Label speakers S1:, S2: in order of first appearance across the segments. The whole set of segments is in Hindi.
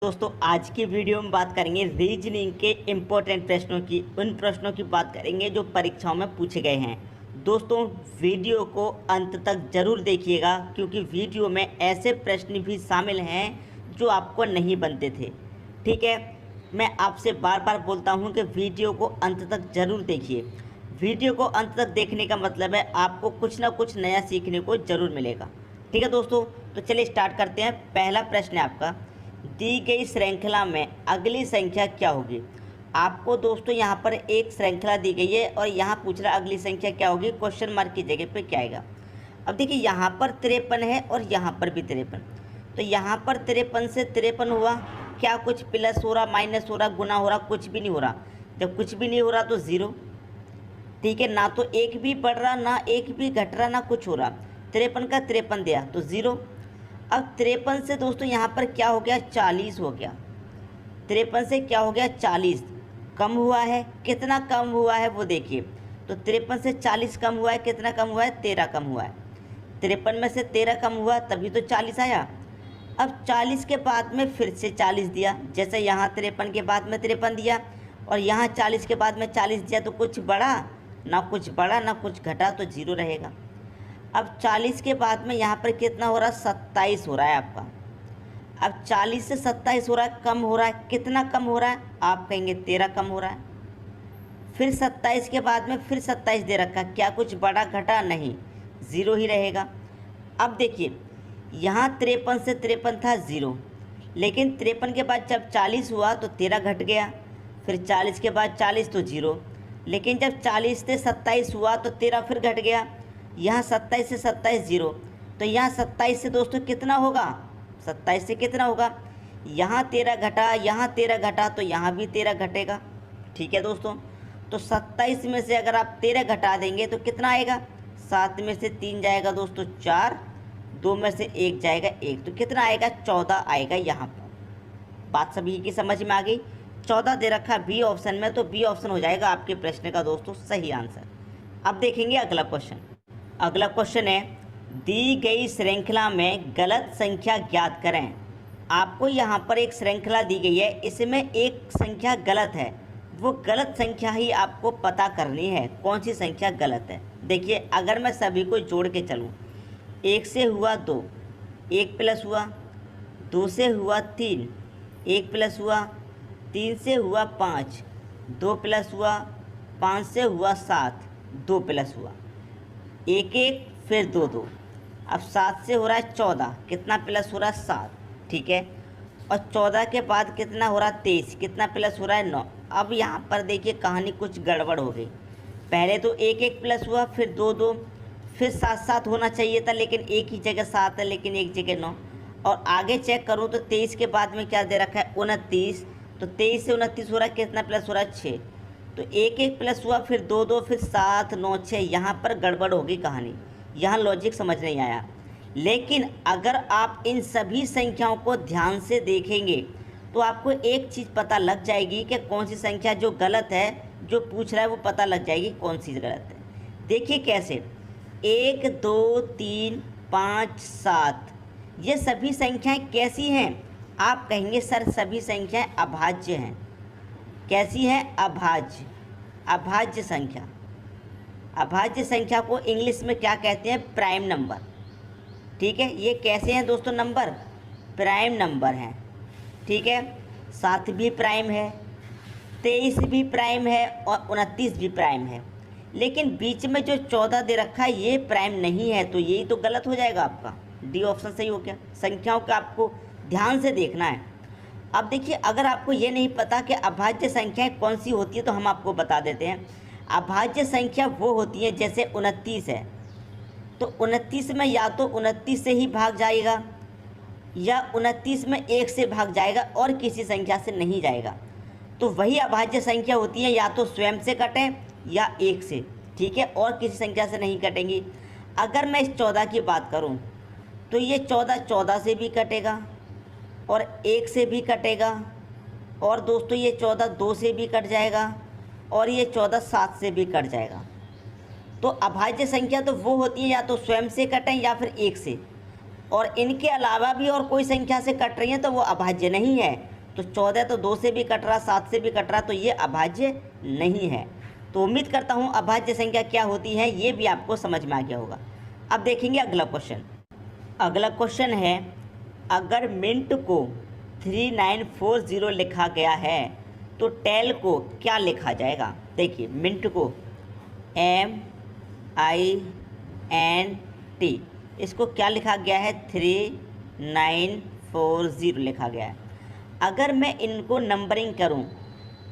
S1: दोस्तों आज की वीडियो में बात करेंगे रीजनिंग के इम्पोर्टेंट प्रश्नों की। उन प्रश्नों की बात करेंगे जो परीक्षाओं में पूछे गए हैं। दोस्तों वीडियो को अंत तक ज़रूर देखिएगा क्योंकि वीडियो में ऐसे प्रश्न भी शामिल हैं जो आपको नहीं बनते थे। ठीक है, मैं आपसे बार बार बोलता हूं कि वीडियो को अंत तक ज़रूर देखिए। वीडियो को अंत तक देखने का मतलब है आपको कुछ ना कुछ नया सीखने को ज़रूर मिलेगा। ठीक है दोस्तों, तो चलिए स्टार्ट करते हैं। पहला प्रश्न है आपका, दी गई श्रृंखला में अगली संख्या क्या होगी। आपको दोस्तों यहाँ पर एक श्रृंखला दी गई है और यहाँ पूछ रहा अगली संख्या क्या होगी, क्वेश्चन मार्क की जगह पे क्या आएगा। अब देखिए यहाँ पर 53 है और यहाँ पर भी 53, तो यहाँ पर 53 से 53 हुआ, क्या कुछ प्लस हो रहा, माइनस हो रहा, गुना हो रहा, कुछ भी नहीं हो रहा। जब कुछ भी नहीं हो रहा तो ज़ीरो। ठीक है, ना तो एक भी बढ़ रहा, ना एक भी घट रहा, ना कुछ हो रहा। 53 का 53 दिया तो ज़ीरो। अब 53 से दोस्तों यहाँ पर क्या हो गया, 40 हो गया। 53 से क्या हो गया, 40 कम हुआ है। कितना कम हुआ है वो देखिए, तो 53 से 40 कम हुआ है, कितना कम हुआ है, 13 कम हुआ है। 53 में से 13 कम हुआ तभी तो 40 आया। अब 40 के बाद में फिर से 40 दिया, जैसे यहाँ 53 के बाद में 53 दिया और यहाँ 40 के बाद में 40 दिया, तो कुछ बढ़ा ना, कुछ बढ़ा ना कुछ घटा, तो जीरो रहेगा। अब 40 के बाद में यहाँ पर कितना हो रहा है, 27 हो रहा है आपका। अब 40 से 27 हो रहा है, कम हो रहा है। कितना कम हो रहा है, आप कहेंगे 13 कम हो रहा है। फिर 27 के बाद में फिर 27 दे रखा, क्या कुछ बड़ा घटा, नहीं, ज़ीरो ही रहेगा। अब देखिए यहाँ 53 से 53 था ज़ीरो, लेकिन 53 के बाद जब 40 हुआ तो 13 घट गया। फिर 40 के बाद 40 तो ज़ीरो, लेकिन जब 40 से 27 हुआ तो 13 फिर घट गया। यहाँ 27 से 27 ज़ीरो, तो यहाँ 27 से दोस्तों कितना होगा, 27 से कितना होगा, यहाँ 13 घटा, यहाँ 13 घटा, तो यहाँ भी 13 घटेगा। ठीक है दोस्तों, तो 27 में से अगर आप 13 घटा देंगे तो कितना आएगा, 7 में से 3 जाएगा दोस्तों 4, 2 में से 1 जाएगा 1, तो कितना आएगा, 14 आएगा यहाँ पर। बात सभी की समझ में आ गई। 14 दे रखा बी ऑप्शन में, तो बी ऑप्शन हो जाएगा आपके प्रश्न का दोस्तों सही आंसर। अब देखेंगे अगला क्वेश्चन। अगला क्वेश्चन है, दी गई श्रृंखला में गलत संख्या ज्ञात करें। आपको यहाँ पर एक श्रृंखला दी गई है, इसमें एक संख्या गलत है, वो गलत संख्या ही आपको पता करनी है, कौन सी संख्या गलत है। देखिए अगर मैं सभी को जोड़ के चलूँ, 1 से हुआ 2, 1 प्लस हुआ, 2 से हुआ 3, 1 प्लस हुआ, 3 से हुआ 5, 2 प्लस हुआ, 5 से हुआ 7, 2 प्लस हुआ, 1 1 फिर 2 2, अब 7 से हो रहा है 14, कितना प्लस हो रहा है, 7। ठीक है, और 14 के बाद कितना हो रहा है, 23, कितना प्लस हो रहा है, 9। अब यहाँ पर देखिए कहानी कुछ गड़बड़ हो गई। पहले तो 1 1 प्लस हुआ, फिर 2 2, फिर 7 7 होना चाहिए था, लेकिन एक ही जगह 7 है, लेकिन एक जगह 9। और आगे चेक करूँ तो 23 के बाद में क्या दे रखा है, 29, तो 23 से 29 हो रहा है, कितना प्लस हो रहा है, 6। तो 1 1 प्लस हुआ, फिर 2 2, फिर 7 9 6, यहाँ पर गड़बड़ होगी कहानी, यहाँ लॉजिक समझ नहीं आया। लेकिन अगर आप इन सभी संख्याओं को ध्यान से देखेंगे तो आपको एक चीज़ पता लग जाएगी कि कौन सी संख्या जो गलत है, जो पूछ रहा है वो पता लग जाएगी कौन सी गलत है। देखिए कैसे, 1 2 3 5 7, ये सभी संख्याएं कैसी हैं, आप कहेंगे सर सभी संख्याएं अभाज्य हैं। कैसी है, अभाज्य, अभाज्य संख्या। अभाज्य संख्या को इंग्लिश में क्या कहते हैं, प्राइम नंबर। ठीक है, ये कैसे हैं दोस्तों, नंबर प्राइम नंबर हैं। ठीक है, 7 भी प्राइम है, 23 भी प्राइम है और 29 भी प्राइम है, लेकिन बीच में जो 14 दे रखा है ये प्राइम नहीं है, तो यही तो गलत हो जाएगा आपका। डी ऑप्शन सही हो गया। संख्याओं का आपको ध्यान से देखना है। अब देखिए अगर आपको ये नहीं पता कि अभाज्य संख्याएं कौन सी होती है तो हम आपको बता देते हैं। अभाज्य संख्या वो होती है, जैसे 29 है तो 29 में या तो 29 से ही भाग जाएगा या 29 में 1 से भाग जाएगा और किसी संख्या से नहीं जाएगा, तो वही अभाज्य संख्या होती है, या तो स्वयं से कटें या 1 से। ठीक है, और किसी संख्या से नहीं कटेंगी। अगर मैं इस 14 की बात करूं तो ये 14 14 से भी कटेगा और 1 से भी कटेगा, और दोस्तों ये 14 2 से भी कट जाएगा और ये 14 7 से भी कट जाएगा। तो अभाज्य संख्या तो वो होती है या तो स्वयं से कटें या फिर 1 से। और इनके अलावा भी और कोई संख्या से कट रही है तो वो अभाज्य नहीं है। तो 14 तो 2 से भी कट रहा, 7 से भी कट रहा, तो ये अभाज्य नहीं है। तो उम्मीद करता हूँ अभाज्य संख्या क्या होती है ये भी आपको समझ में आ गया होगा। अब देखेंगे अगला क्वेश्चन। अगला क्वेश्चन है, अगर मिनट को 3940 लिखा गया है तो टेल को क्या लिखा जाएगा। देखिए मिनट को MINT, इसको क्या लिखा गया है, 3940 लिखा गया है। अगर मैं इनको नंबरिंग करूं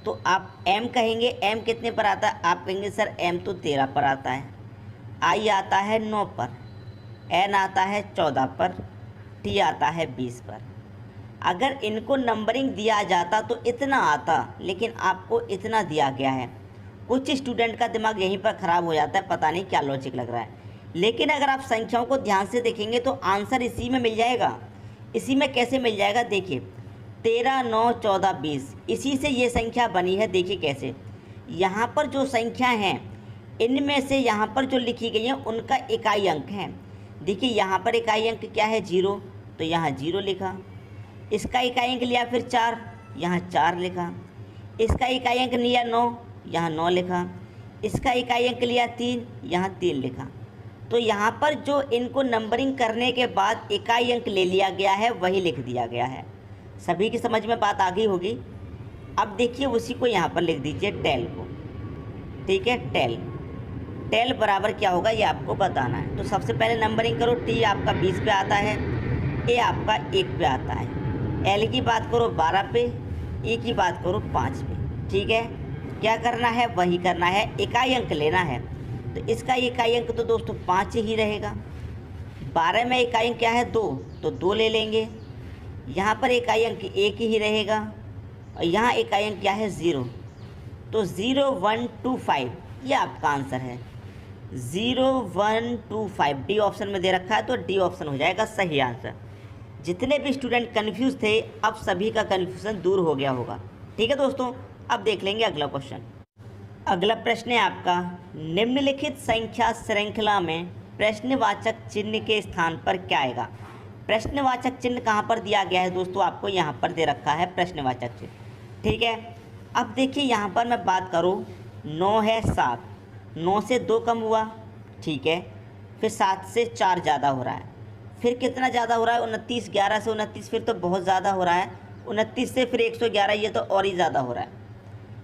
S1: तो आप M कहेंगे, M कितने पर आता है, आप कहेंगे सर M तो 13 पर आता है, I आता है 9 पर, N आता है 14 पर, T आता है 20 पर। अगर इनको नंबरिंग दिया जाता तो इतना आता, लेकिन आपको इतना दिया गया है। कुछ स्टूडेंट का दिमाग यहीं पर ख़राब हो जाता है, पता नहीं क्या लॉजिक लग रहा है। लेकिन अगर आप संख्याओं को ध्यान से देखेंगे तो आंसर इसी में मिल जाएगा। इसी में कैसे मिल जाएगा, देखिए 13, 9, 14, 20, इसी से ये संख्या बनी है। देखिए कैसे, यहाँ पर जो संख्या हैं इनमें से यहाँ पर जो लिखी गई हैं उनका इकाई अंक है। देखिए यहाँ पर इकाई अंक क्या है, 0, तो यहाँ 0 लिखा। इसका इकाई अंक लिया फिर 4, यहाँ 4 लिखा। इसका इकाई अंक लिया 9, यहाँ 9 लिखा। इसका इकाई अंक लिया 3, यहाँ 3 लिखा। तो यहाँ पर जो इनको नंबरिंग करने के बाद इकाई अंक ले लिया गया है वही लिख दिया गया है। सभी की समझ में बात आ गई होगी। अब देखिए उसी को यहाँ पर लिख दीजिए टेल को, ठीक है। टेल बराबर क्या होगा ये आपको बताना है। तो सबसे पहले नंबरिंग करो, T आपका 20 पे आता है, A आपका 1 पे आता है, L की बात करो 12 पे, E की बात करो 5 पे, ठीक है। क्या करना है, वही करना है, इकाई अंक लेना है। तो इसका इकाई अंक तो दोस्तों 5 ही रहेगा। 12 में इकाई अंक क्या है, 2, तो 2 ले लेंगे। यहाँ पर इकाई अंक 1 ही रहेगा और यहाँ इकाई अंक क्या है, 0, तो 0125 ये आपका आंसर है। 0125 डी ऑप्शन में दे रखा है तो डी ऑप्शन हो जाएगा सही आंसर। जितने भी स्टूडेंट कन्फ्यूज़ थे अब सभी का कन्फ्यूज़न दूर हो गया होगा, ठीक है दोस्तों। अब देख लेंगे अगला क्वेश्चन। अगला प्रश्न है आपका, निम्नलिखित संख्या श्रृंखला में प्रश्नवाचक चिन्ह के स्थान पर क्या आएगा। प्रश्नवाचक चिन्ह कहाँ पर दिया गया है दोस्तों, आपको यहाँ पर दे रखा है प्रश्नवाचक चिन्ह, ठीक है। अब देखिए यहाँ पर मैं बात करूँ, 9 है 7, 9 से 2 कम हुआ, ठीक है। फिर 7 से 4 ज़्यादा हो रहा है, फिर कितना ज़्यादा हो रहा है, 29, 11 से 29, फिर तो बहुत ज़्यादा हो रहा है। 29 से फिर 111, ये तो और ही ज़्यादा हो रहा है।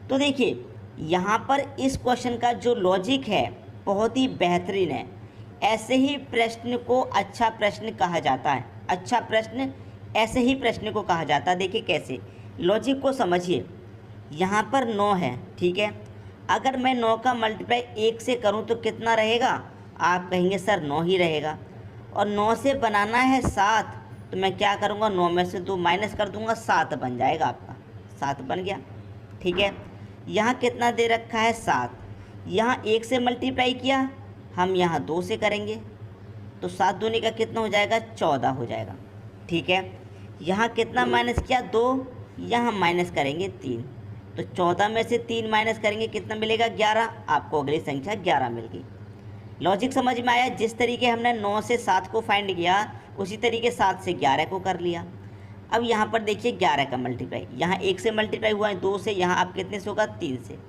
S1: तो देखिए यहाँ पर इस क्वेश्चन का जो लॉजिक है बहुत ही बेहतरीन है। ऐसे ही प्रश्न को अच्छा प्रश्न कहा जाता है। अच्छा प्रश्न ऐसे ही प्रश्न को कहा जाता है। देखिए कैसे, लॉजिक को समझिए। यहाँ पर 9 है, ठीक है। अगर मैं 9 का मल्टीप्लाई 1 से करूँ तो कितना रहेगा, आप कहेंगे सर 9 ही रहेगा। और 9 से बनाना है 7, तो मैं क्या करूँगा, 9 में से 2 माइनस कर दूँगा, 7 बन जाएगा आपका, 7 बन गया, ठीक है। यहाँ कितना दे रखा है, 7। यहाँ 1 से मल्टीप्लाई किया, हम यहाँ 2 से करेंगे तो 7 दूनी का कितना हो जाएगा, 14 हो जाएगा, ठीक है। यहाँ कितना माइनस किया, 2, यहाँ माइनस करेंगे 3, तो 14 में से 3 माइनस करेंगे कितना मिलेगा, 11। आपको अगली संख्या 11 मिल गई। लॉजिक समझ में आया। जिस तरीके हमने 9 से 7 को फाइंड किया उसी तरीके 7 से 11 को कर लिया। अब यहाँ पर देखिए 11 का मल्टीप्लाई, यहाँ 1 से मल्टीप्लाई हुआ है 2 से, यहाँ आप कितने से होगा, 3 से।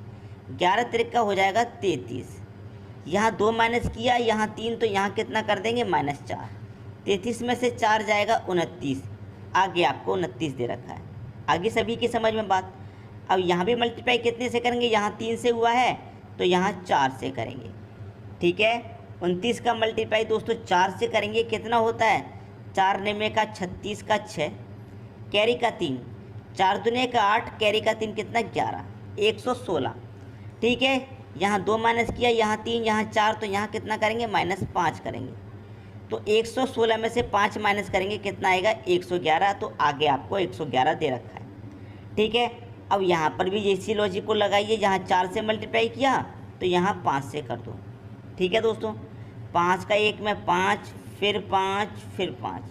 S1: 11 त्रिक का हो जाएगा 33। यहाँ 2 माइनस किया, यहाँ 3, तो यहाँ कितना कर देंगे, -4। 33 में से 4 जाएगा 29, आगे आपको 29 दे रखा है। आगे सभी की समझ में बात। अब यहाँ भी मल्टीप्लाई कितने से करेंगे, यहाँ 3 से हुआ है तो यहाँ 4 से करेंगे, ठीक है। 29 का मल्टीप्लाई दोस्तों 4 से करेंगे, कितना होता है, 4 निमे का 36 का 6, कैरी का 3, 4 दूने का 8, कैरी का 3 कितना, 11, 116, ठीक है। यहाँ 2 माइनस किया, यहाँ 3, यहाँ 4, तो यहाँ कितना करेंगे, -5 करेंगे। तो 116 में से 5 माइनस करेंगे, कितना आएगा, 111। तो आगे आपको 111 दे रखा है, ठीक है। अब यहाँ पर भी इसी लॉजिक को लगाइए। यहाँ 4 से मल्टीप्लाई किया तो यहाँ 5 से कर दो, ठीक है दोस्तों। 5 का 1 में 5, फिर 5, फिर 5,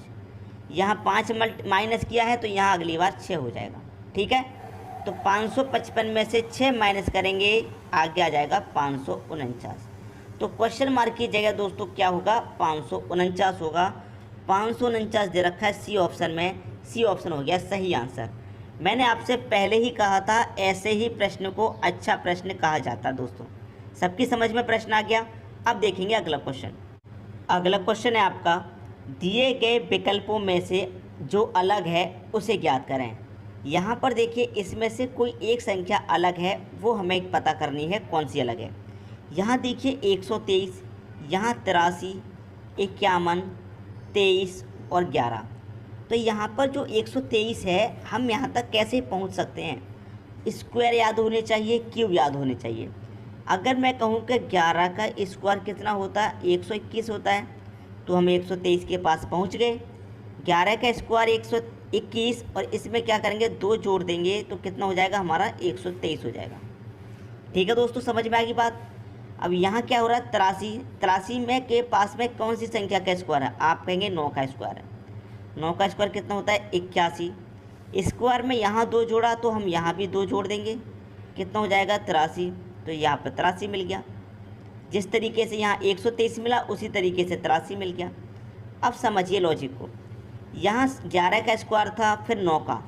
S1: यहाँ 5 माइनस किया है तो यहाँ अगली बार 6 हो जाएगा, ठीक है। तो 555 में से 6 माइनस करेंगे, आगे आ जाएगा 549। तो क्वेश्चन मार्क की जगह दोस्तों क्या होगा, 549 होगा। 549 दे रखा है सी ऑप्शन में। सी ऑप्शन हो गया सही आंसर। मैंने आपसे पहले ही कहा था ऐसे ही प्रश्न को अच्छा प्रश्न कहा जाता है दोस्तों। सबकी समझ में प्रश्न आ गया। अब देखेंगे अगला क्वेश्चन। अगला क्वेश्चन है आपका, दिए गए विकल्पों में से जो अलग है उसे ज्ञात करें। यहाँ पर देखिए इसमें से कोई एक संख्या अलग है, वो हमें पता करनी है कौन सी अलग है। यहाँ देखिए 123, यहाँ 83, 51, 23 और 11। तो यहाँ पर जो 123 है हम यहाँ तक कैसे पहुँच सकते हैं? स्क्वायर याद होने चाहिए, क्यूब याद होने चाहिए। अगर मैं कहूँ कि 11 का स्क्वायर कितना होता है? 121 होता है, तो हम 123 के पास पहुँच गए। 11 का स्क्वायर 121 और इसमें क्या करेंगे 2 जोड़ देंगे तो कितना हो जाएगा हमारा 123 हो जाएगा। ठीक है दोस्तों, समझ में आएगी बात। अब यहाँ क्या हो रहा है 83, 83 में के पास में कौन सी संख्या का स्क्वायर है? आप कहेंगे 9 का स्क्वायर है। 9 का स्क्वायर कितना होता है 81। स्क्वायर में यहाँ 2 जोड़ा तो हम यहाँ भी 2 जोड़ देंगे, कितना हो जाएगा 83। तो यहाँ पर 83 मिल गया। जिस तरीके से यहाँ 123 मिला उसी तरीके से 83 मिल गया। अब समझिए लॉजिक को। यहाँ 11 का स्क्वायर था, फिर 9 का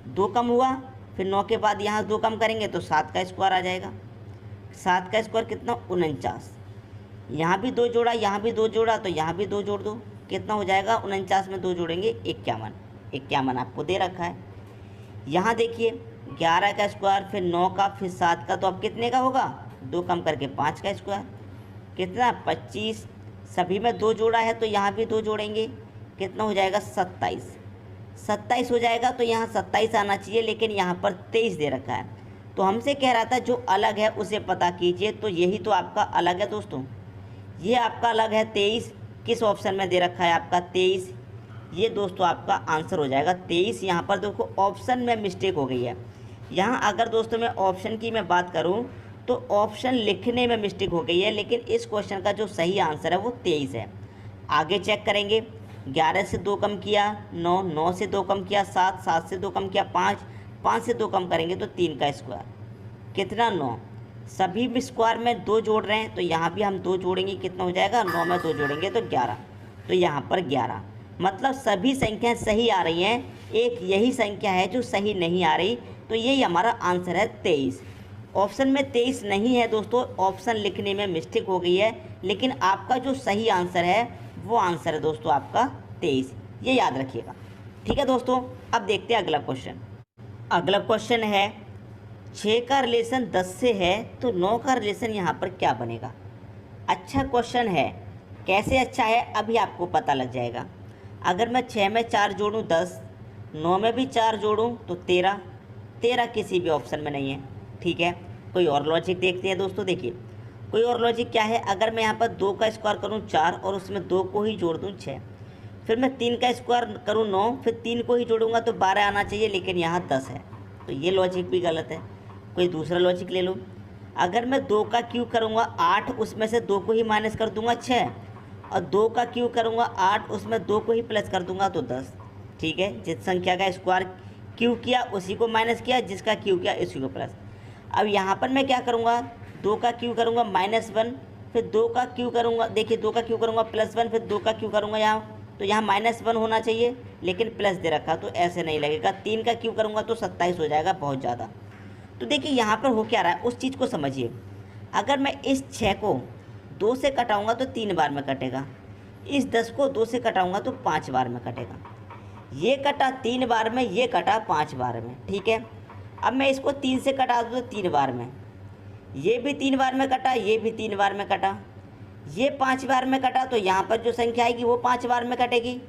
S1: 2 कम हुआ, फिर 9 के बाद यहाँ 2 कम करेंगे तो 7 का स्क्वायर आ जाएगा। 7 का स्क्वायर कितना 49। यहाँ भी 2 जोड़ा, यहाँ भी 2 जोड़ा तो यहाँ भी 2 जोड़ दो, कितना हो जाएगा 49 में 2 जोड़ेंगे 51। 51 आपको दे रखा है। यहाँ देखिए 11 का स्क्वायर, फिर 9 का, फिर 7 का, तो अब कितने का होगा 2 कम करके 5 का स्क्वायर, कितना 25। सभी में 2 जोड़ा है तो यहाँ भी 2 जोड़ेंगे, कितना हो जाएगा 27। 27 हो जाएगा। तो यहाँ 27 आना चाहिए, लेकिन यहाँ पर 23 दे रखा है। तो हमसे कह रहा था जो अलग है उसे पता कीजिए, तो यही तो आपका अलग है दोस्तों। ये आपका अलग है 23। किस ऑप्शन में दे रखा है आपका 23? ये दोस्तों आपका आंसर हो जाएगा 23। यहाँ पर देखो ऑप्शन में मिस्टेक हो गई है। यहाँ अगर दोस्तों मैं ऑप्शन की मैं बात करूँ तो ऑप्शन लिखने में मिस्टेक हो गई है, लेकिन इस क्वेश्चन का जो सही आंसर है वो 23 है। आगे चेक करेंगे। 11 से 2 कम किया 9, 9 से 2 कम किया 7, 7 से 2 कम किया 5, 5 से 2 कम करेंगे तो 3 का स्क्वायर, कितना 9। सभी में स्क्वायर में 2 जोड़ रहे हैं तो यहाँ भी हम 2 जोड़ेंगे, कितना हो जाएगा 9 में 2 जोड़ेंगे तो 11। तो यहाँ पर 11, मतलब सभी संख्याएं सही आ रही हैं, एक यही संख्या है जो सही नहीं आ रही। तो यही हमारा आंसर है 23। ऑप्शन में 23 नहीं है दोस्तों, ऑप्शन लिखने में मिस्टेक हो गई है, लेकिन आपका जो सही आंसर है वो आंसर है दोस्तों आपका 23। ये याद रखिएगा। ठीक है दोस्तों, अब देखते हैं अगला क्वेश्चन। अगला क्वेश्चन है 6 का रिलेशन 10 से है तो 9 का रिलेशन यहाँ पर क्या बनेगा? अच्छा क्वेश्चन है। कैसे अच्छा है अभी आपको पता लग जाएगा। अगर मैं 6 में 4 जोड़ूँ 10, 9 में भी 4 जोड़ूँ तो 13। 13 किसी भी ऑप्शन में नहीं है। ठीक है, कोई और लॉजिक देखते हैं दोस्तों। देखिए कोई और लॉजिक क्या है। अगर मैं यहाँ पर 2 का स्क्वायर करूँ 4 और उसमें 2 को ही जोड़ दूँ 6, फिर मैं 3 का स्क्वायर करूँ 9, फिर 3 को ही जोड़ूंगा तो 12 आना चाहिए, लेकिन यहाँ 10 है। तो ये लॉजिक भी गलत है। कोई दूसरा लॉजिक ले लो। अगर मैं 2 का क्यूब करूँगा 8, उसमें से 2 को ही माइनस कर दूंगा 6, और 2 का क्यूब करूँगा 8, उसमें 2 को ही प्लस कर दूंगा तो 10। ठीक है, जिस संख्या का स्क्वायर क्यूब किया उसी को माइनस किया, जिसका क्यूब किया उसी को प्लस। अब यहाँ पर मैं क्या करूँगा 2 का क्यूब करूँगा -1, फिर 2 का क्यूब करूँगा, देखिए 2 का क्यूब करूँगा +1, फिर 2 का क्यूब करूँगा यहाँ, तो यहाँ -1 होना चाहिए, लेकिन प्लस दे रखा तो ऐसे नहीं लगेगा। 3 का क्यूब करूँगा तो 27 हो जाएगा, बहुत ज़्यादा। तो देखिए यहाँ पर हो क्या रहा है उस चीज़ को समझिए। अगर मैं इस 6 को 2 से कटाऊँगा तो 3 बार में कटेगा, इस 10 को 2 से कटाऊँगा तो 5 बार में कटेगा। ये कटा 3 बार में, ये कटा 5 बार में। ठीक है, अब मैं इसको 3 से कटा दूँ तो 3 बार में, ये भी 3 बार में कटा, ये भी 3 बार में कटा, ये 5 बार में कटा, तो यहाँ पर जो संख्या आएगी वो 5 बार में कटेगी।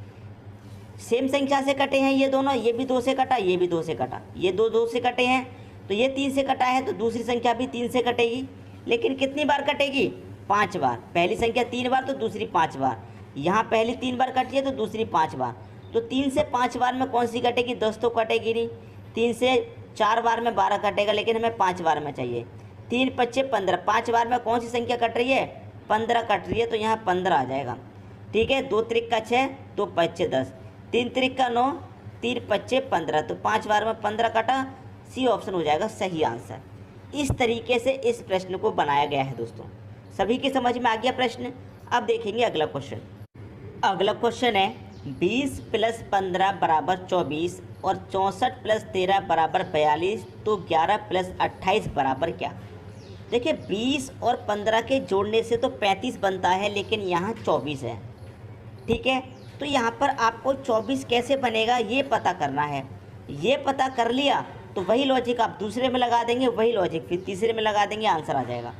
S1: सेम संख्या से कटे हैं ये दोनों, ये भी 2 से कटा, ये भी 2 से कटा, ये 2 से कटे हैं, तो ये 3 से कटा है तो दूसरी संख्या भी 3 से कटेगी। लेकिन कितनी बार कटेगी? 5 बार। पहली संख्या 3 बार तो दूसरी 5 बार। यहाँ पहली 3 बार कटी है तो दूसरी 5 बार। तो 3 से 5 बार में कौन सी कटेगी? 10 तो कटेगी नहीं। 3 से 4 बार में 12 कटेगा, लेकिन हमें 5 बार में चाहिए। 3 × 5 = 15, 5 बार में कौन सी संख्या कट रही है? 15 कट रही है, तो यहाँ 15 आ जाएगा। ठीक है, 2 × 3 = 6, 2 × 5 = 10, 3 × 3 = 9, 3 × 5 = 15, तो 5 बार में 15 कटा। सी ऑप्शन हो जाएगा सही आंसर। इस तरीके से इस प्रश्न को बनाया गया है दोस्तों। सभी की समझ में आ गया प्रश्न। अब देखेंगे अगला क्वेश्चन। अगला क्वेश्चन है 20 प्लस 15 बराबर 24 और 64 प्लस 13 बराबर 42, तो 11 प्लस 28 बराबर क्या? देखिए 20 और 15 के जोड़ने से तो 35 बनता है, लेकिन यहाँ 24 है। ठीक है, तो यहाँ पर आपको 24 कैसे बनेगा ये पता करना है। ये पता कर लिया तो वही लॉजिक आप दूसरे में लगा देंगे, वही लॉजिक फिर तीसरे में लगा देंगे, आंसर आ जाएगा।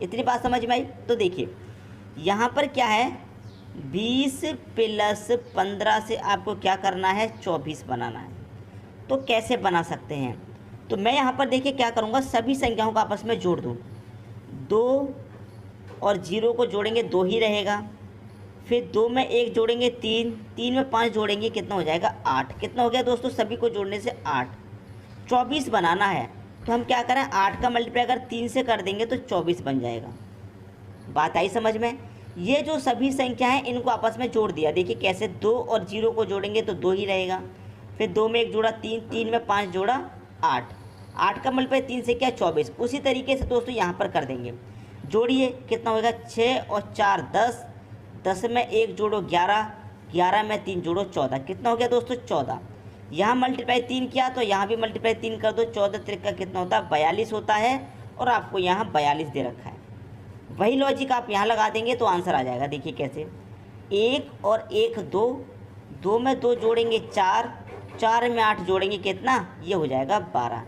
S1: इतनी बात समझ में आई? तो देखिए यहाँ पर क्या है, 20 प्लस 15 से आपको क्या करना है, 24 बनाना है। तो कैसे बना सकते हैं? तो मैं यहाँ पर देखिए क्या करूँगा, सभी संख्याओं को आपस में जोड़ दूँ। 2 और 0 को जोड़ेंगे 2 ही रहेगा, फिर 2 में 1 जोड़ेंगे 3, 3 में 5 जोड़ेंगे कितना हो जाएगा 8। कितना हो गया दोस्तों, सभी को जोड़ने से 8। 24 बनाना है तो हम क्या करें, 8 का मल्टीप्लाई अगर 3 से कर देंगे तो 24 बन जाएगा। बात आई समझ में? ये जो सभी संख्या हैं इनको आपस में जोड़ दिया। देखिए कैसे, 2 और 0 को जोड़ेंगे तो 2 ही रहेगा, फिर 2 में 1 जोड़ा 3, 3 में 5 जोड़ा 8, 8 का मल्टीप्लाई 3 से क्या 24। उसी तरीके से दोस्तों यहाँ पर कर देंगे। जोड़िए कितना होगा, 6 और 4 10, 10 में 1 जोड़ो 11, 11 में 3 जोड़ो 14। कितना हो गया दोस्तों 14। यहाँ मल्टीप्लाई 3 किया तो यहाँ भी मल्टीप्लाई 3 कर दो, 14 त्रिका कितना होता है 42 होता है, और आपको यहाँ 42 दे रखा है। वही लॉजिक आप यहाँ लगा देंगे तो आंसर आ जाएगा। देखिए कैसे, 1 और 1 2, 2 में 2 जोड़ेंगे 4, 4 में 8 जोड़ेंगे कितना, ये हो जाएगा 12।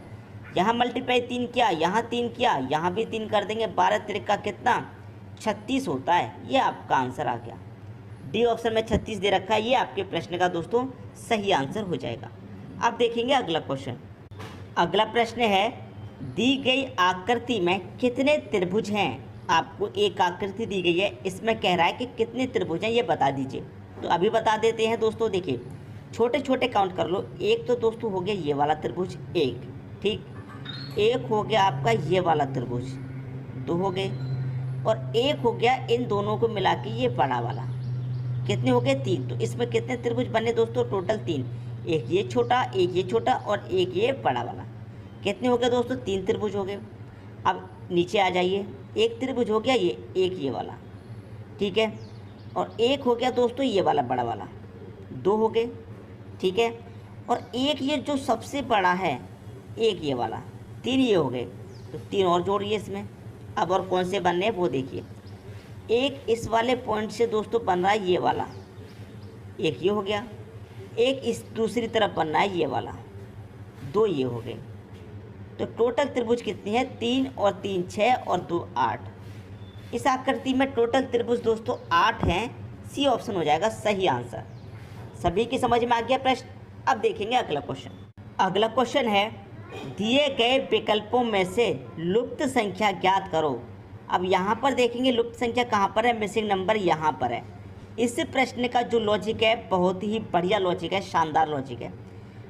S1: यहाँ मल्टीप्लाई 3 किया, यहाँ 3 किया, यहाँ भी 3 कर देंगे, 12 त्रिका कितना 36 होता है। ये आपका आंसर आ गया। डी ऑप्शन में 36 दे रखा है, ये आपके प्रश्न का दोस्तों सही आंसर हो जाएगा। अब देखेंगे अगला क्वेश्चन। अगला प्रश्न है, दी गई आकृति में कितने त्रिभुज हैं? आपको एक आकृति दी गई है, इसमें कह रहा है कि कितने त्रिभुज हैं ये बता दीजिए। तो अभी बता देते हैं दोस्तों। देखिए छोटे छोटे काउंट कर लो। एक तो दोस्तों हो गया ये वाला त्रिभुज, एक, ठीक, एक हो गया आपका ये वाला त्रिभुज, 2 हो गए, और एक हो गया इन दोनों को मिला के ये बड़ा वाला। कितने हो गए 3। तो इसमें कितने त्रिभुज बने दोस्तों, टोटल 3, एक ये छोटा, एक ये छोटा और एक ये बड़ा वाला। कितने हो गए दोस्तों, 3 त्रिभुज हो गए। अब नीचे आ जाइए, एक त्रिभुज हो गया ये, एक ये वाला, ठीक है, और एक हो गया दोस्तों ये वाला बड़ा वाला, 2 हो गए, ठीक है, और एक ये जो सबसे बड़ा है एक ये वाला, 3 ये हो गए। तो 3 और जोड़िए इसमें। अब और कौन से बनने हैं वो देखिए। एक इस वाले पॉइंट से दोस्तों बन रहा है ये वाला, एक ये हो गया, एक इस दूसरी तरफ बनना है ये वाला, 2 ये हो गए। तो टोटल त्रिभुज कितनी है, 3 और 3 6 और 2 8। इस आकृति में टोटल त्रिभुज दोस्तों 8 हैं। सी ऑप्शन हो जाएगा सही आंसर। सभी की समझ में आ गया प्रश्न। अब देखेंगे अगला क्वेश्चन। अगला क्वेश्चन है, दिए गए विकल्पों में से लुप्त संख्या ज्ञात करो। अब यहाँ पर देखेंगे लुप्त संख्या कहाँ पर है, मिसिंग नंबर यहाँ पर है। इस प्रश्न का जो लॉजिक है बहुत ही बढ़िया लॉजिक है, शानदार लॉजिक है।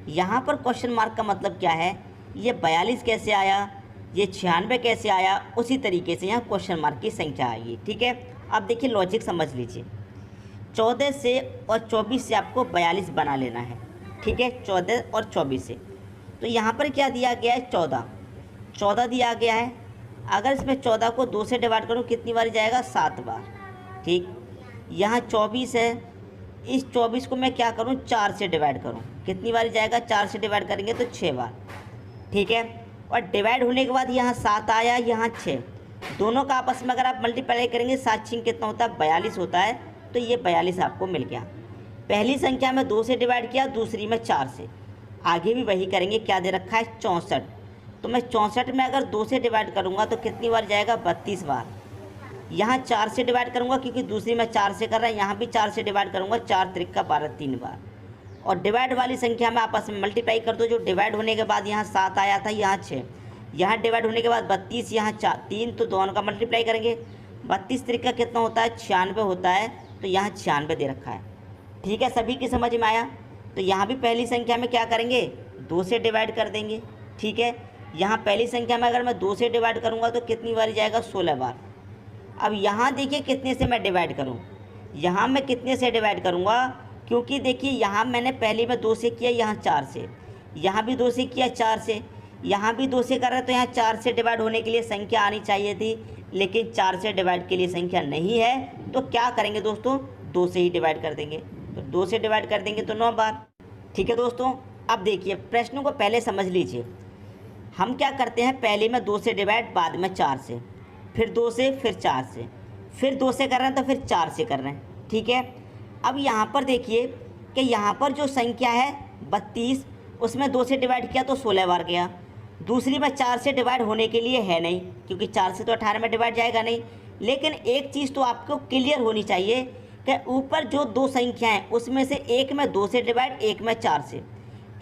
S1: यहाँ पर क्वेश्चन मार्क का मतलब क्या है, ये 42 कैसे आया, ये 96 कैसे आया, उसी तरीके से यहाँ क्वेश्चन मार्क की संख्या आएगी। ठीक है, अब देखिए लॉजिक समझ लीजिए। 14 से और 24 से आपको 42 बना लेना है। ठीक है, 14 और 24 से। तो यहाँ पर क्या दिया गया है, 14 दिया गया है। अगर इसमें 14 को 2 से डिवाइड करूँ कितनी बार जाएगा, 7 बार। ठीक, यहाँ 24 है, इस 24 को मैं क्या करूँ, 4 से डिवाइड करूँ, कितनी बार जाएगा, 4 से डिवाइड करेंगे तो 6 बार। ठीक है, और डिवाइड होने के बाद यहाँ 7 आया, यहाँ 6, दोनों का आपस में अगर आप मल्टीप्लाई करेंगे 7 6 कितना होता है, 42 होता है। तो ये 42 आपको मिल गया। पहली संख्या में 2 से डिवाइड किया, दूसरी में 4 से। आगे भी वही करेंगे, क्या दे रखा है, 64। तो मैं 64 में अगर 2 से डिवाइड करूँगा तो कितनी बार जाएगा, 32 बार। यहाँ 4 से डिवाइड करूँगा क्योंकि दूसरी में 4 से कर रहा है, यहाँ भी 4 से डिवाइड करूँगा, 4 त्रिक 12 3 बार। और डिवाइड वाली संख्या में आपस में मल्टीप्लाई कर दो। जो डिवाइड होने के बाद यहाँ 7 आया था, यहाँ 6, यहाँ डिवाइड होने के बाद 32, यहाँ 3, तो दोनों का मल्टीप्लाई करेंगे। 32 त्रिक कितना होता है, 96 होता है। तो यहाँ 96 दे रखा है। ठीक है, सभी की समझ में आया। तो यहाँ भी पहली संख्या में क्या करेंगे, 2 से डिवाइड कर देंगे। ठीक है, यहाँ पहली संख्या में अगर मैं 2 से डिवाइड करूँगा तो कितनी बार जाएगा, 16 बार। अब यहाँ देखिए कितने से मैं डिवाइड करूँ, यहाँ मैं कितने से डिवाइड करूँगा, क्योंकि देखिए यहाँ मैंने पहले में 2 से किया, यहाँ 4 से, यहाँ भी 2 से किया 4 से, यहाँ भी 2 से कर रहा है। तो यहाँ 4 से डिवाइड होने के लिए संख्या आनी चाहिए थी, लेकिन 4 से डिवाइड के लिए संख्या नहीं है। तो क्या करेंगे दोस्तों, 2 से ही डिवाइड कर देंगे। तो 2 से डिवाइड कर देंगे तो 9 बार। ठीक है दोस्तों, अब देखिए प्रश्न को पहले समझ लीजिए। हम क्या करते हैं, पहले में 2 से डिवाइड, बाद में 4 से, फिर 2 से, फिर 4 से, फिर 2 से कर रहे हैं तो फिर 4 से कर रहे हैं। ठीक है, अब यहाँ पर देखिए कि यहाँ पर जो संख्या है 32, उसमें 2 से डिवाइड किया तो 16 बार गया। दूसरी में 4 से डिवाइड होने के लिए है नहीं, क्योंकि 4 से तो 18 में डिवाइड जाएगा नहीं। लेकिन एक चीज़ तो आपको क्लियर होनी चाहिए कि ऊपर जो 2 संख्या हैं उसमें से एक में 2 से डिवाइड, एक में 4 से,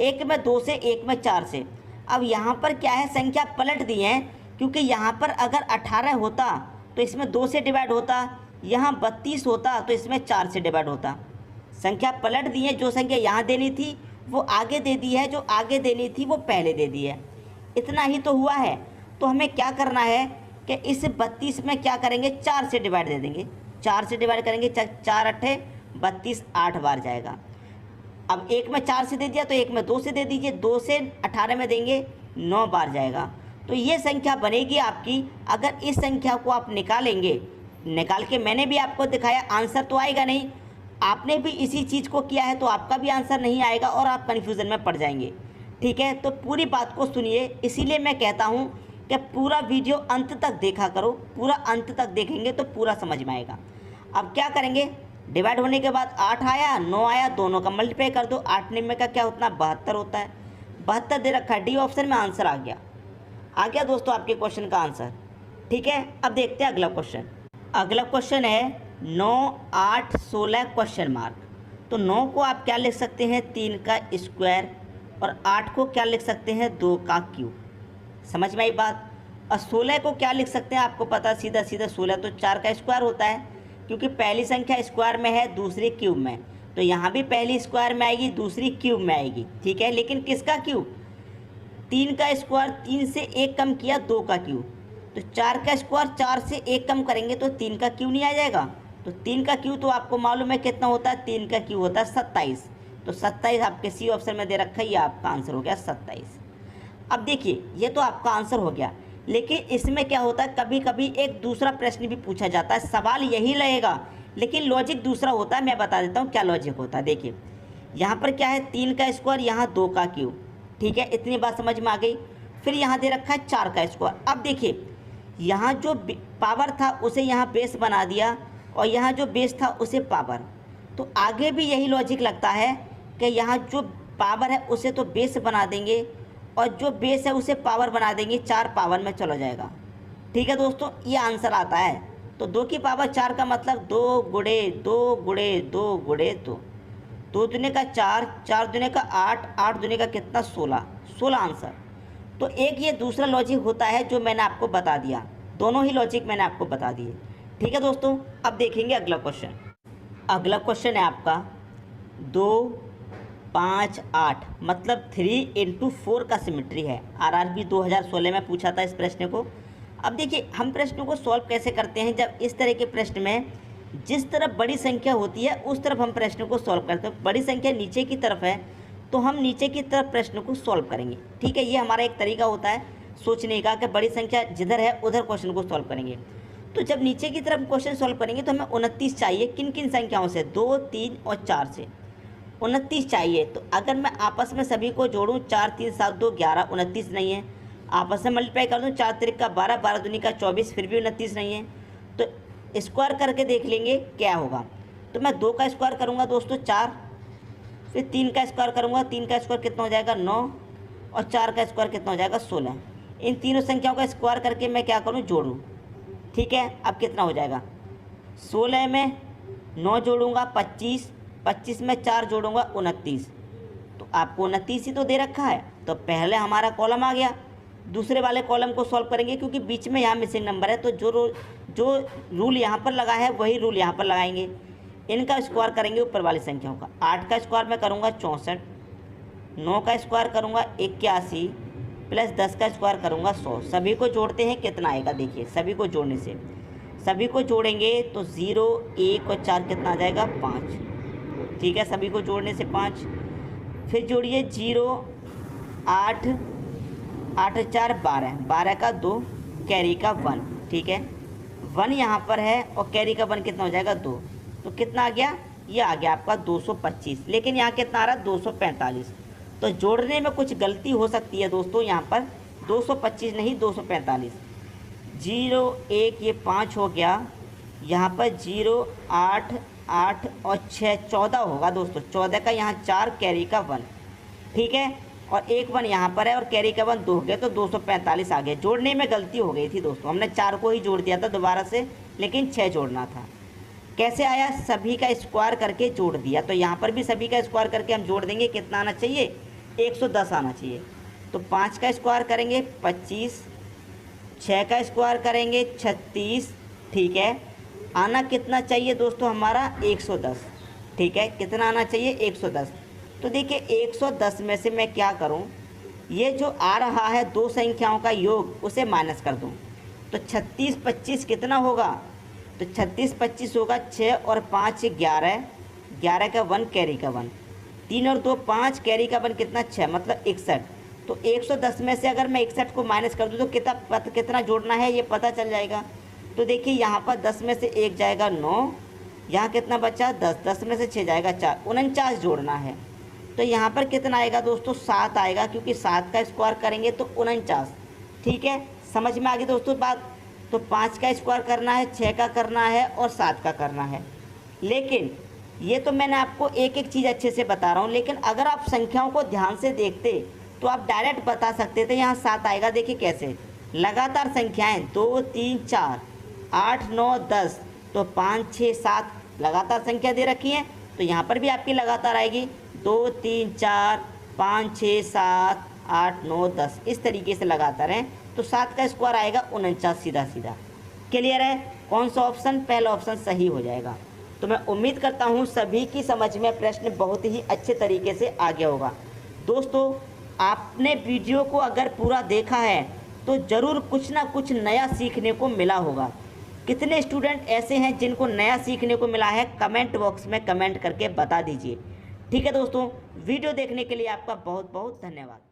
S1: एक में 2 से, एक में 4 से। अब यहाँ पर क्या है, संख्या पलट दी है, क्योंकि यहाँ पर अगर 18 होता तो इसमें 2 से डिवाइड होता, यहाँ 32 होता तो इसमें 4 से डिवाइड होता। संख्या पलट दी है, जो संख्या यहाँ देनी थी वो आगे दे दी है, जो आगे देनी थी वो पहले दे दी है। इतना ही तो हुआ है। तो हमें क्या करना है कि इस 32 में क्या करेंगे, 4 से डिवाइड दे देंगे। 4 से डिवाइड करेंगे, 4 अट्ठे 32, 8 बार जाएगा। अब एक में 4 से दे दिया तो एक में 2 से दे दीजिए, 2 से 18 में देंगे 9 बार जाएगा। तो ये संख्या बनेगी आपकी। अगर इस संख्या को आप निकालेंगे, निकाल के मैंने भी आपको दिखाया, आंसर तो आएगा नहीं। आपने भी इसी चीज़ को किया है तो आपका भी आंसर नहीं आएगा और आप कन्फ्यूज़न में पड़ जाएंगे। ठीक है, तो पूरी बात को सुनिए, इसीलिए मैं कहता हूँ कि पूरा वीडियो अंत तक देखा करो। पूरा अंत तक देखेंगे तो पूरा समझ में आएगा। अब क्या करेंगे, डिवाइड होने के बाद 8 आया, 9 आया, दोनों का मल्टीप्लाई कर दो। 8 9 का क्या होता है, 72 होता है। 72 दे रखा है, डी ऑप्शन में आंसर आ गया दोस्तों आपके क्वेश्चन का आंसर। ठीक है, अब देखते हैं अगला क्वेश्चन। अगला क्वेश्चन है 9 8 16 क्वेश्चन मार्क। तो 9 को आप क्या लिख सकते हैं, 3 का स्क्वायर, और 8 को क्या लिख सकते हैं, 2 का क्यूब। समझ में आई बात। और 16 को क्या लिख सकते हैं, आपको पता सीधा सीधा 16 तो 4 का स्क्वायर होता है, क्योंकि पहली संख्या स्क्वायर में है, दूसरी क्यूब में। तो यहाँ भी पहली स्क्वायर में आएगी, दूसरी क्यूब में आएगी। ठीक है, लेकिन किसका क्यूब, 3 का स्क्वायर, 3 से 1 कम किया, 2 का क्यूब। तो 4 का स्क्वायर 4 से 1 कम करेंगे तो 3 का क्यूब नहीं आ जाएगा। तो 3 का क्यूब तो आपको मालूम है कितना होता है, 3 का क्यूब होता है 27। तो 27 आपके सी ऑप्शन में दे रखा है, ये आपका आंसर हो गया 27। अब देखिए ये तो आपका आंसर हो गया, लेकिन इसमें क्या होता है, कभी कभी एक दूसरा प्रश्न भी पूछा जाता है। सवाल यही रहेगा लेकिन लॉजिक दूसरा होता है। मैं बता देता हूँ क्या लॉजिक होता है। देखिए यहाँ पर क्या है, 3 का स्क्वायर, यहाँ 2 का क्यूब। ठीक है, इतनी बात समझ में आ गई। फिर यहाँ दे रखा है 4 का स्क्वायर। अब देखिए यहाँ जो पावर था उसे यहाँ बेस बना दिया, और यहाँ जो बेस था उसे पावर। तो आगे भी यही लॉजिक लगता है कि यहाँ जो पावर है उसे तो बेस बना देंगे, और जो बेस है उसे पावर बना देंगे, 4 पावर में चला जाएगा। ठीक है दोस्तों, ये आंसर आता है। तो 2 की पावर 4 का मतलब 2 गुणे 2 गुणे 2 गुणे 2, 2 दूने का 4, 4 दूने का 8, 8 दूने का कितना, 16, 16 आंसर। तो एक ये दूसरा लॉजिक होता है जो मैंने आपको बता दिया। दोनों ही लॉजिक मैंने आपको बता दिए। ठीक है दोस्तों, अब देखेंगे अगला क्वेश्चन। अगला क्वेश्चन है आपका 2 5 8, मतलब 3 × 4 का सिमेट्री है। आरआरबी 2016 में पूछा था इस प्रश्न को। अब देखिए हम प्रश्नों को सॉल्व कैसे करते हैं, जब इस तरह के प्रश्न में जिस तरफ बड़ी संख्या होती है उस तरफ हम प्रश्न को सॉल्व करते हैं। बड़ी संख्या नीचे की तरफ है तो हम नीचे की तरफ प्रश्न को सॉल्व करेंगे। ठीक है, ये हमारा एक तरीका होता है सोचने का कि बड़ी संख्या जिधर है उधर क्वेश्चन को सॉल्व करेंगे। तो जब नीचे की तरफ क्वेश्चन सॉल्व करेंगे तो हमें 29 चाहिए। किन किन संख्याओं से, 2 3 और 4 से 29 चाहिए। तो अगर मैं आपस में सभी को जोड़ूँ, 4 3 7 2 11, 29 नहीं है। आपस में मल्टीप्लाई कर दूँ, 4 3 का 12, 12 दूनी का 24, फिर भी 29 नहीं है। तो स्क्वायर करके देख लेंगे क्या होगा। तो मैं 2 का स्क्वायर करूँगा दोस्तों 4, फिर 3 का स्क्वायर करूँगा, 3 का स्क्वायर कितना हो जाएगा 9, और 4 का स्क्वायर कितना हो जाएगा 16। इन तीनों संख्याओं का स्क्वायर करके मैं क्या करूँ, जोड़ूँ। ठीक है, अब कितना हो जाएगा, 16 में 9 जोड़ूंगा 25, 25 में 4 जोड़ूंगा 29। तो आपको 29 ही तो दे रखा है, तो पहले हमारा कॉलम आ गया। दूसरे वाले कॉलम को सॉल्व करेंगे क्योंकि बीच में यहाँ मिसिंग नंबर है, तो जो रूल यहाँ पर लगा है वही रूल यहाँ पर लगाएंगे। इनका स्क्वायर करेंगे ऊपर वाली संख्याओं का। 8 का स्क्वायर मैं करूँगा 64, 9 का स्क्वायर करूँगा 81, प्लस 10 का स्क्वायर करूँगा 100। सभी को जोड़ते हैं, कितना आएगा देखिए। सभी को जोड़ने से, सभी को जोड़ेंगे तो 0 1 और 4 कितना आ जाएगा 5। ठीक है, सभी को जोड़ने से 5। फिर जोड़िए 0 8 8 4 12, 12 का 2, कैरी का 1। ठीक है, 1 यहाँ पर है और कैरी का 1 कितना हो जाएगा 2। तो कितना आ गया ये आ गया आपका 225, लेकिन यहाँ कितना आ रहा है 245। तो जोड़ने में कुछ गलती हो सकती है दोस्तों, यहाँ पर 225 नहीं 245। 0 1 ये 5 हो गया, यहाँ पर 0 8 8 और 6 14 होगा दोस्तों। 14 का यहाँ 4 कैरी का 1, ठीक है, और एक 1 यहाँ पर है और कैरी का 1 2 हो गया, तो 245 आ गया। जोड़ने में गलती हो गई थी दोस्तों, हमने 4 को ही जोड़ दिया था दोबारा से, लेकिन 6 जोड़ना था। कैसे आया, सभी का स्क्वायर करके जोड़ दिया। तो यहाँ पर भी सभी का स्क्वायर करके हम जोड़ देंगे, कितना आना चाहिए 110 आना चाहिए। तो 5 का स्क्वायर करेंगे 25, 6 का स्क्वायर करेंगे 36, ठीक है, आना कितना चाहिए दोस्तों हमारा 110, ठीक है, कितना आना चाहिए 110। तो देखिए 110 में से मैं क्या करूं, ये जो आ रहा है दो संख्याओं का योग उसे माइनस कर दूं, तो 36 25 कितना होगा, तो 36 25 होगा 6 और 5 11, 11 का 1 कैरी का 1, 3 और 2 5 कैरी का 1 कितना 6, मतलब 61। तो 110 में से अगर मैं 61 को माइनस कर दूं तो कितना जोड़ना है ये पता चल जाएगा। तो देखिए यहाँ पर 10 में से 1 जाएगा 9, यहाँ कितना बचा 10, 10 में से 6 जाएगा 4, 49 जोड़ना है। तो यहाँ पर कितना आएगा दोस्तों 7 आएगा, क्योंकि 7 का स्क्वायर करेंगे तो 49, ठीक है, समझ में आ गई दोस्तों बात। तो 5 का स्क्वायर करना है, 6 का करना है और 7 का करना है। लेकिन ये तो मैंने आपको एक एक चीज़ अच्छे से बता रहा हूँ, लेकिन अगर आप संख्याओं को ध्यान से देखते तो आप डायरेक्ट बता सकते थे यहाँ 7 आएगा। देखिए कैसे, लगातार संख्याएं 2 3 4 8 9 10, तो 5 6 7 लगातार संख्या दे रखी हैं, तो यहाँ पर भी आपकी लगातार आएगी 2 3 4 5 6 7 8 9 10, इस तरीके से लगातार हैं। तो 7 का स्क्वायर आएगा 49, सीधा सीधा। क्लियर है, कौन सा ऑप्शन, पहला ऑप्शन सही हो जाएगा। तो मैं उम्मीद करता हूँ सभी की समझ में प्रश्न बहुत ही अच्छे तरीके से आ गया होगा। दोस्तों आपने वीडियो को अगर पूरा देखा है तो ज़रूर कुछ ना कुछ नया सीखने को मिला होगा। कितने स्टूडेंट ऐसे हैं जिनको नया सीखने को मिला है, कमेंट बॉक्स में कमेंट करके बता दीजिए। ठीक है दोस्तों, वीडियो देखने के लिए आपका बहुत बहुत धन्यवाद।